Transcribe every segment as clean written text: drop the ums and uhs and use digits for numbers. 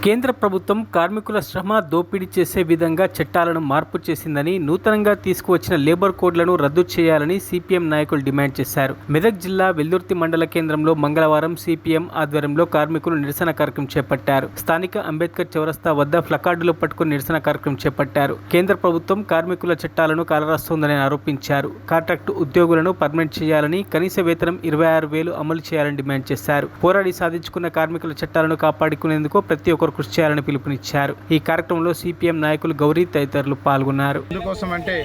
కేంద్ర ప్రభుత్వం కార్మికుల శ్రమ దోపిడీ చేసే విధంగా చట్టాలను మార్పు చేసిందని, నూతనంగా తీసుకువచ్చిన లేబర్ కోడ్లను రద్దు చేయాలని సిపిఎం నాయకులు డిమాండ్ చేశారు. మెదక్ జిల్లా వెల్దుర్తి మండల కేంద్రంలో మంగళవారం సిపిఎం ఆధ్వర్యంలో కార్మికులు నిరసన కార్యక్రమం చేపట్టారు. స్థానిక అంబేద్కర్ చౌరస్తా వద్ద ప్లకార్డులు పట్టుకుని నిరసన కార్యక్రమం చేపట్టారు. కేంద్ర ప్రభుత్వం కార్మికుల చట్టాలను కాలరాస్తోందని ఆరోపించారు. కాంట్రాక్టు ఉద్యోగులను పర్మనెంట్ చేయాలని, కనీస వేతనం 26,000 అమలు చేయాలని డిమాండ్ చేశారు. పోరాడి సాధించుకున్న కార్మికుల చట్టాలను కాపాడుకునేందుకు ప్రతి ఒక్కరు కృషి చేయాలని పిలుపునిచ్చారు. ఈ కార్యక్రమంలో సిపిఎం నాయకులు గౌరీ తదితరులు పాల్గొన్నారు. ఎందుకోసం అంటే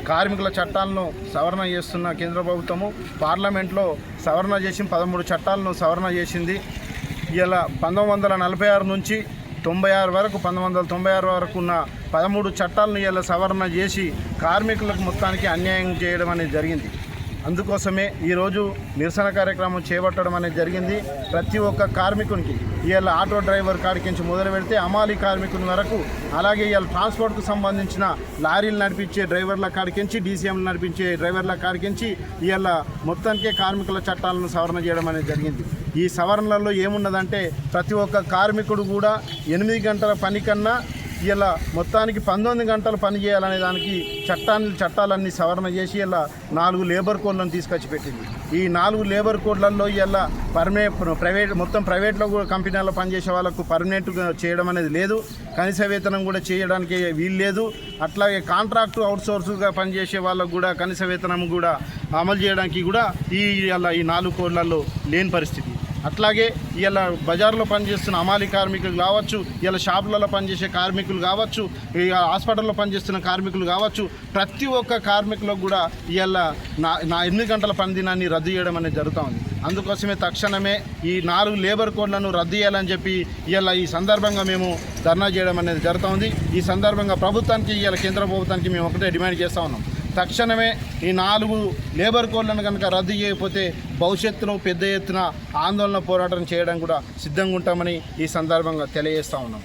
కార్మికుల చట్టాలను సవరణ చేస్తున్న కేంద్ర ప్రభుత్వము పార్లమెంట్లో సవరణ చేసి 13 చట్టాలను సవరణ చేసింది. ఇలా 1946 నుంచి 96 వరకు 1996 వరకు ఉన్న 13 చట్టాలను ఇలా సవరణ చేసి కార్మికులకు మొత్తానికి అన్యాయం చేయడం అనేది జరిగింది. అందుకోసమే ఈరోజు నిరసన కార్యక్రమం చేపట్టడం అనేది జరిగింది. ప్రతి ఒక్క కార్మికునికి ఇవాళ ఆటో డ్రైవర్ కాడికి నుంచి మొదలు పెడితే అమాలి కార్మికుని వరకు, అలాగే ఇవాళ ట్రాన్స్పోర్ట్కు సంబంధించిన లారీలు నడిపించే డ్రైవర్ల కాడికించి, డీసీఎంలు నడిపించే డ్రైవర్ల కాడికించి ఇవాళ మొత్తానికే కార్మికుల చట్టాలను సవరణ చేయడం అనేది జరిగింది. ఈ సవరణలలో ఏమున్నదంటే ప్రతి ఒక్క కార్మికుడు కూడా 8 గంటల పని కన్నా ఇలా మొత్తానికి 19 గంటలు పని చేయాలనే దానికి చట్టాలన్నీ సవరణ చేసి ఇలా 4 లేబర్ కోడ్లను తీసుకొచ్చి పెట్టింది. ఈ 4 లేబర్ కోడ్లలో ఇలా ప్రైవేట్లో కూడా కంపెనీల్లో పనిచేసే వాళ్ళకు పర్మనెంట్గా చేయడం అనేది లేదు. కనీస వేతనం కూడా చేయడానికి వీలు లేదు. అట్లాగే కాంట్రాక్టు అవుట్సోర్స్గా పనిచేసే వాళ్ళకు కూడా కనీస వేతనం కూడా అమలు చేయడానికి కూడా ఈ 4 కోడ్లలో లేని పరిస్థితి. అట్లాగే ఇలా బజార్లో పనిచేస్తున్న అమాలి కార్మికులు కావచ్చు, ఇలా షాపులలో పనిచేసే కార్మికులు కావచ్చు, హాస్పిటల్లో పనిచేస్తున్న కార్మికులు కావచ్చు, ప్రతి ఒక్క కార్మికులకు కూడా ఇలా 8 గంటల పని దినాన్ని రద్దు చేయడం అనేది జరుగుతూ ఉంది. అందుకోసమే తక్షణమే ఈ 4 లేబర్ కోడ్లను రద్దు చేయాలని చెప్పి ఇలా ఈ సందర్భంగా మేము ధర్నా చేయడం అనేది జరుగుతూ ఉంది. ఈ సందర్భంగా ప్రభుత్వానికి ఇలా కేంద్ర ప్రభుత్వానికి మేము ఒకటే డిమాండ్ చేస్తూ ఉన్నాం. తక్షణమే ఈ 4 లేబర్ కోడ్లను కనుక రద్దు చేయకపోతే భవిష్యత్తులో పెద్ద ఎత్తున ఆందోళన పోరాటం చేయడం కూడా సిద్ధంగా ఉంటామని ఈ సందర్భంగా తెలియజేస్తూ ఉన్నాం.